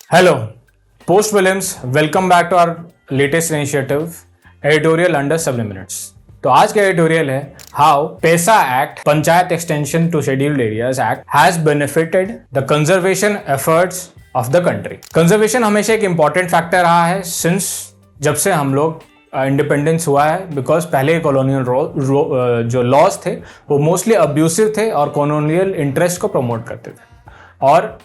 Hello, Post Williams. Welcome back to our latest initiative, editorial under 7 minutes. तो आज का editorial है how PESA act panchayat extension to scheduled areas act has benefited the conservation efforts of the country. Conservation हमेशा एक important factor रहा है since जब से हम लोग इंडिपेंडेंस हुआ है, बिकॉज पहले कॉलोनियल जो लॉज थे वो मोस्टली अब्यूसिव थे और कॉलोनियल इंटरेस्ट को प्रमोट करते थे, और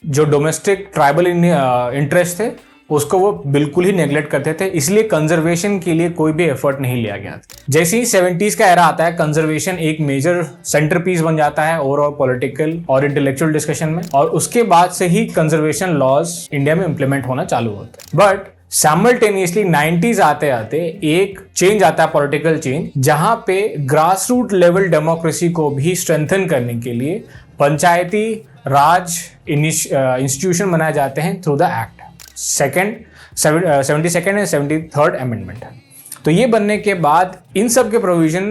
जो डोमेस्टिक ट्राइबल इंटरेस्ट थे उसको वो बिल्कुल ही नेग्लेक्ट करते थे। इसलिए कंजर्वेशन के लिए कोई भी एफर्ट नहीं लिया गया। जैसे ही 70s का एरा आता है, कंजर्वेशन एक मेजर सेंटर पीस बन जाता है ओवरऑल पॉलिटिकल और इंटेलेक्चुअल डिस्कशन में, और उसके बाद से ही कंजर्वेशन लॉज इंडिया में इंप्लीमेंट होना चालू होते हैं। बट साइमल्टेनियसली 90s आते आते एक चेंज आता है, पॉलिटिकल चेंज, जहां पे ग्रास रूट लेवल डेमोक्रेसी को भी स्ट्रेंथन करने के लिए पंचायती राज इंस्टीट्यूशन बनाए जाते हैं through the act 72nd and 73rd amendment. तो ये बनने के बाद इन सब के प्रोविजन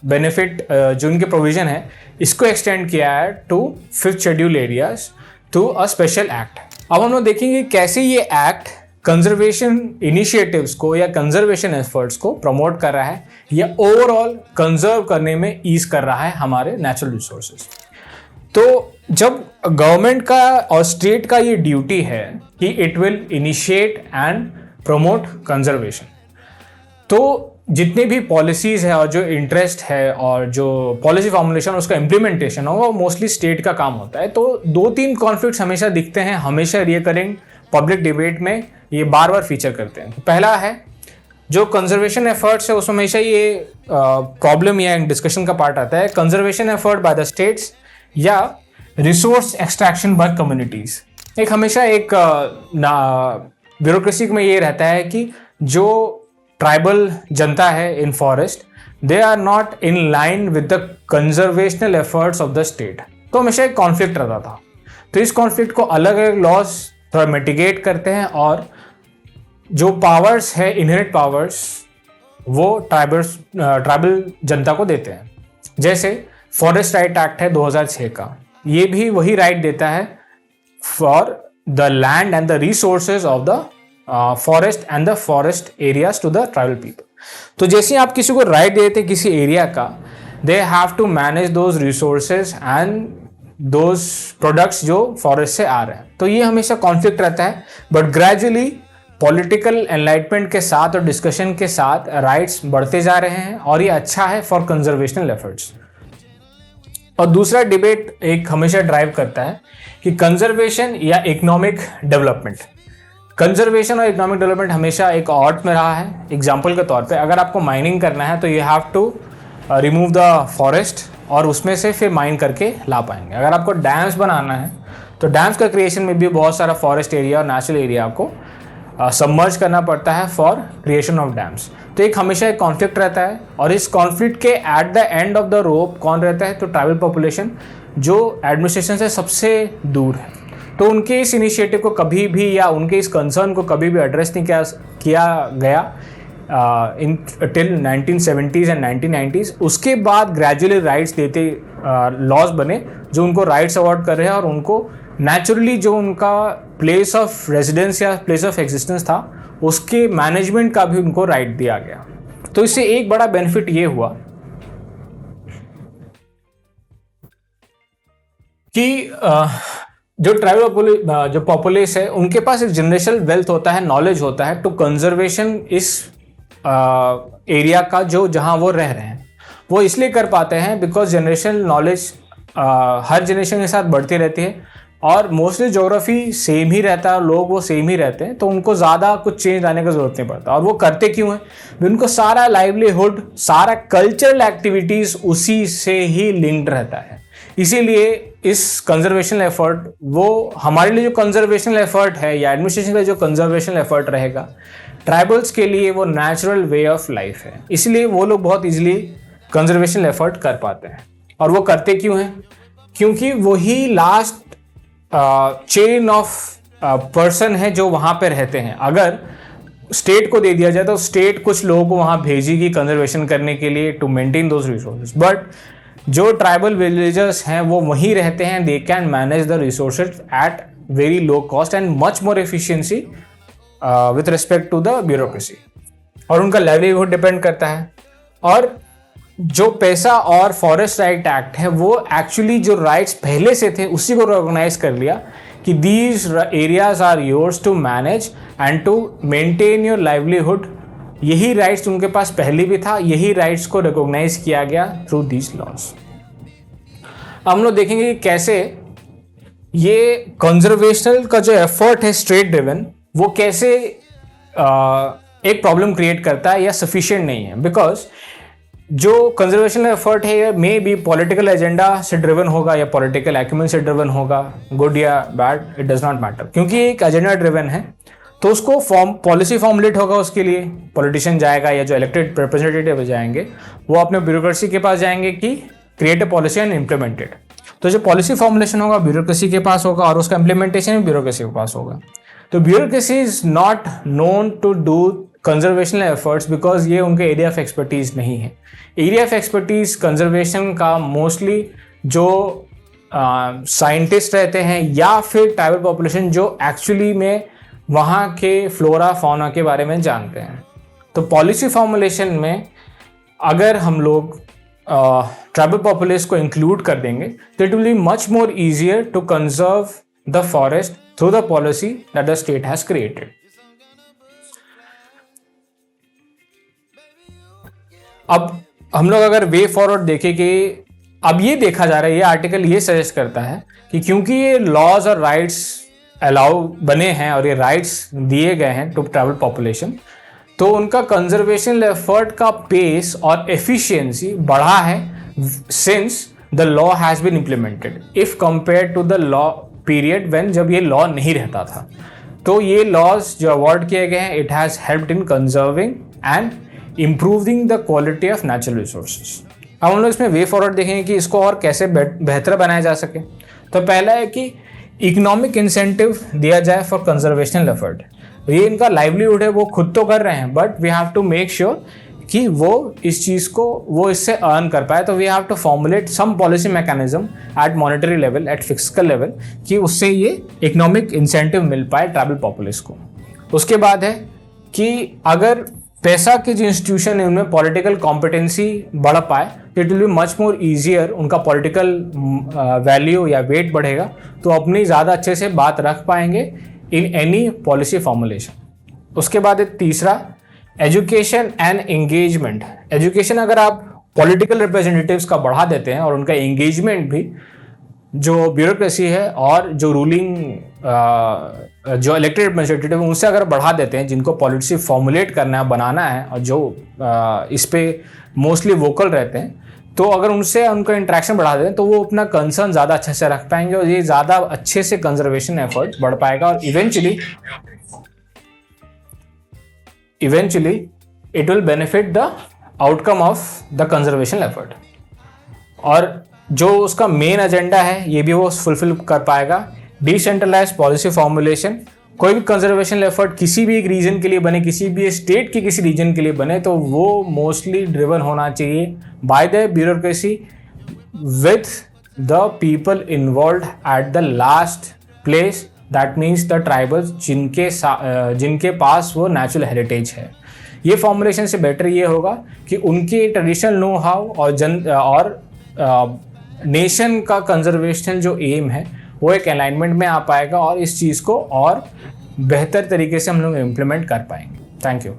बेनिफिट जो इनके प्रोविजन है इसको एक्सटेंड किया है to 5th schedule areas through a special act. अब हम लोग देखेंगे कैसे ये एक्ट कंजर्वेशन इनिशिएटिव्स को या कंजर्वेशन एफर्ट्स को प्रमोट कर रहा है या ओवरऑल कंजर्व करने में ईज कर रहा है हमारे नेचुरल रिसोर्सेज। तो जब गवर्नमेंट का और स्टेट का ये ड्यूटी है कि it will initiate and promote conservation, तो जितने भी पॉलिसीज है और जो इंटरेस्ट है और जो पॉलिसी फॉर्मुलेशन उसका इम्प्लीमेंटेशन होगा वो मोस्टली स्टेट का काम होता है। तो 2-3 कॉन्फ्लिक्ट्स हमेशा दिखते हैं, हमेशा रिकरिंग पब्लिक डिबेट में ये बार बार फीचर करते हैं। पहला है जो कंजर्वेशन एफर्ट्स है उसमें हमेशा ये प्रॉब्लम या डिस्कशन का पार्ट आता है, conservation effort by the states या रिसोर्स एक्सट्रैक्शन बाय कम्युनिटीज। एक हमेशा एक ब्यूरोक्रेसी में ये रहता है कि जो ट्राइबल जनता है in forest, they are not in line with the conservational efforts of the state. तो हमेशा एक कॉन्फ्लिक्ट रहता था। तो इस कॉन्फ्लिक्ट को अलग अलग लॉज थोड़ा मिटिगेट करते हैं और जो पावर्स है, इनहेरिट पावर्स, वो ट्राइबल जनता को देते हैं। जैसे फॉरेस्ट राइट एक्ट है 2006 का, ये भी वही राइट देता है for the land and the resources of the forest and the forest areas to the tribal people. तो जैसे आप किसी को राइट देते हैं किसी एरिया का, they have to manage those resources and those products जो फॉरेस्ट से आ रहे हैं। तो ये हमेशा कॉन्फ्लिक्ट रहता है, बट ग्रेजुअली पॉलिटिकल एनलाइटमेंट के साथ और डिस्कशन के साथ राइट्स बढ़ते जा रहे हैं और ये अच्छा है फॉर कंजर्वेशनल एफर्ट्स। और दूसरा डिबेट एक हमेशा ड्राइव करता है कि कंजर्वेशन या इकोनॉमिक डेवलपमेंट। कंजर्वेशन और इकोनॉमिक डेवलपमेंट हमेशा एक ऑर्ट में रहा है। एग्जांपल के तौर पे अगर आपको माइनिंग करना है तो you have to remove the forest और उसमें से फिर माइन करके ला पाएंगे। अगर आपको डैम्स बनाना है तो डैम्स का क्रिएशन में भी बहुत सारा फॉरेस्ट एरिया और नेचुरल एरिया आपको सबमर्ज करना पड़ता है फॉर क्रिएशन ऑफ डैम्स। तो एक हमेशा एक कॉन्फ्लिक्ट रहता है, और इस कॉन्फ्लिक्ट के at the end of the rope कौन रहता है? तो ट्राइबल पॉपुलेशन जो एडमिनिस्ट्रेशन से सबसे दूर है। तो उनके इस इनिशिएटिव को कभी भी या उनके इस कंसर्न को कभी भी एड्रेस नहीं किया गया इन टिल 1970s एंड 1990s। उसके बाद ग्रेजुअली राइट्स देते लॉज बने जो उनको राइट्स अवॉर्ड कर रहे हैं, और उनको नेचुरली जो उनका प्लेस ऑफ रेजिडेंस या प्लेस ऑफ एग्जिस्टेंस था उसके मैनेजमेंट का भी उनको राइट दिया गया। तो इससे एक बड़ा बेनिफिट ये हुआ कि जो ट्राइबल जो पॉपुलेस है उनके पास एक जनरेशनल वेल्थ होता है, नॉलेज होता है टू कंजर्वेशन इस एरिया का जो जहां वो रह रहे हैं। वो इसलिए कर पाते हैं because generational knowledge her generation के साथ बढ़ती रहती है, और मोस्टली ज्योग्राफी सेम ही रहता है, लोग वो सेम ही रहते हैं, तो उनको ज़्यादा कुछ चेंज आने का ज़रूरत नहीं पड़ता। और वो करते क्यों हैं? उनको सारा लाइवलीहुड, सारा कल्चरल एक्टिविटीज़ उसी से ही लिंक्ड रहता है। इसीलिए इस कंजर्वेशनल एफर्ट, वो हमारे लिए जो कंजर्वेशनल एफर्ट है या एडमिनिस्ट्रेशन का जो कंजर्वेशनल एफर्ट रहेगा, ट्राइबल्स के लिए वो नेचुरल वे ऑफ लाइफ है। इसलिए वो लोग बहुत ईजिली कंजर्वेशनल एफर्ट कर पाते हैं। और वो करते क्यों हैं? क्योंकि वही लास्ट चेन ऑफ पर्सन है जो वहाँ पे रहते हैं। अगर स्टेट को दे दिया जाए तो स्टेट कुछ लोगों को वहाँ भेजेगी कंजर्वेशन करने के लिए to maintain those resources, but जो ट्राइबल विलेजर्स हैं वो वहीं रहते हैं, they can manage the resources at very low cost and much more efficiency with respect to the bureaucracy. और उनका लाइवलीहुड डिपेंड करता है। और जो पैसा और फॉरेस्ट राइट एक्ट है वो एक्चुअली जो राइट्स पहले से थे उसी को रिकॉग्नाइज कर लिया कि these areas are yours to manage and to maintain your livelihood. यही राइट्स उनके पास पहले भी था, यही राइट्स को रिकॉग्नाइज किया गया थ्रू दीज लॉज। हम लोग देखेंगे कि कैसे ये कंजर्वेशनल का जो एफर्ट है स्टेट ड्रिवन वो कैसे एक प्रॉब्लम क्रिएट करता है या सफिशिएंट नहीं है। बिकॉज जो कंजर्वेशन एफर्ट है मे बी पॉलिटिकल एजेंडा से ड्रिवन होगा या पॉलिटिकल एक्यूमेंट से ड्रिवन होगा, गुड या bad it does not matter, क्योंकि एक एजेंडा ड्रिवन है तो उसको पॉलिसी फॉर्मुलेट होगा। उसके लिए पॉलिटिशियन जाएगा या जो इलेक्टेड रिप्रेजेंटेटिव जाएंगे वो अपने ब्यूरोक्रेसी के पास जाएंगे कि create a policy and implemented. तो जो पॉलिसी फॉर्मुलेशन होगा ब्यूरोक्रेसी के पास होगा और उसका इम्प्लीमेंटेशन भी ब्यूरोक्रेसी के पास होगा। तो bureaucracy is not known to do conservational efforts because ये उनके एरिया ऑफ एक्सपर्टीज नहीं है। एरिया ऑफ एक्सपर्टीज कंजर्वेशन का मोस्टली जो साइंटिस्ट रहते हैं या फिर ट्राइबल पॉपुलेशन जो एक्चुअली में वहाँ के फ्लोरा फौना के बारे में जानते हैं। तो पॉलिसी फॉर्मुलेशन में अगर हम लोग ट्राइबल पॉपुलेशन को इंक्लूड कर देंगे तो it will be much more easier to conserve the forest through the policy that the state has created. अब हम लोग अगर वे फॉरवर्ड देखें कि अब ये देखा जा रहा है, ये आर्टिकल ये सजेस्ट करता है कि क्योंकि ये लॉज और राइट्स अलाउ बने हैं और ये राइट्स दिए गए हैं टू ट्राइबल पॉपुलेशन, तो उनका कंजर्वेशन एफर्ट का पेस और एफिशिएंसी बढ़ा है since the law has been implemented if compare to the law period when जब ये लॉ नहीं रहता था। तो ये लॉज जो अवॉर्ड किए गए हैं it has helped in conserving and improving the quality of natural resources. अब हम लोग इसमें वे फॉरवर्ड देखेंगे कि इसको और कैसे बेहतर बनाया जा सके। तो पहला है कि इकोनॉमिक इंसेंटिव दिया जाए फॉर कंजर्वेशनल एफर्ट। ये इनका लाइवलीहुड है, वो खुद तो कर रहे हैं but we have to make sure कि वो इस चीज़ को वो इससे अर्न कर पाए। तो we have to formulate some policy mechanism at monetary level, at fiscal level, कि उससे ये इकोनॉमिक इंसेंटिव मिल पाए ट्राइबल पॉपुलेशन को। उसके बाद है कि अगर पैसा के जो इंस्टीट्यूशन है उनमें पॉलिटिकल कॉम्पिटेंसी बढ़ पाए तो it will be much more easier, उनका पॉलिटिकल वैल्यू या वेट बढ़ेगा तो अपनी ज़्यादा अच्छे से बात रख पाएंगे इन एनी पॉलिसी फॉर्मुलेशन। उसके बाद एक तीसरा एजुकेशन एंड एंगेजमेंट। एजुकेशन अगर आप पॉलिटिकल रिप्रेजेंटेटिव्स का बढ़ा देते हैं और उनका एंगेजमेंट भी जो ब्यूरोक्रेसी है और जो रूलिंग जो इलेक्टेड रिप्रेजेंटेटिव उनसे अगर बढ़ा देते हैं, जिनको पॉलिसी फॉर्मुलेट करना है, बनाना है और जो इस पे मोस्टली वोकल रहते हैं, तो अगर उनसे उनका इंटरेक्शन बढ़ा दें तो वो अपना कंसर्न ज़्यादा अच्छे से रख पाएंगे और ये ज़्यादा अच्छे से कंजर्वेशन एफर्ट बढ़ पाएगा और eventually it will benefit the outcome of the conservation effort. और जो उसका मेन एजेंडा है ये भी वो फुलफिल कर पाएगा। डिसेंट्रलाइज पॉलिसी फॉर्मुलेशन, कोई भी कंजर्वेशन एफर्ट किसी भी एक रीजन के लिए बने, किसी भी स्टेट के किसी रीजन के लिए बने, तो वो मोस्टली ड्रिवन होना चाहिए by the bureaucracy with the people involve at the last place, that means the tribals जिनके पास वो नेचुरल हेरिटेज है। ये फॉर्मुलेशन से बेटर ये होगा कि उनके ट्रेडिशनल नो हाउ और नेशन का कंजर्वेशन जो एम है वो एक अलाइनमेंट में आ पाएगा और इस चीज़ को और बेहतर तरीके से हम लोग इम्प्लीमेंट कर पाएंगे। Thank you.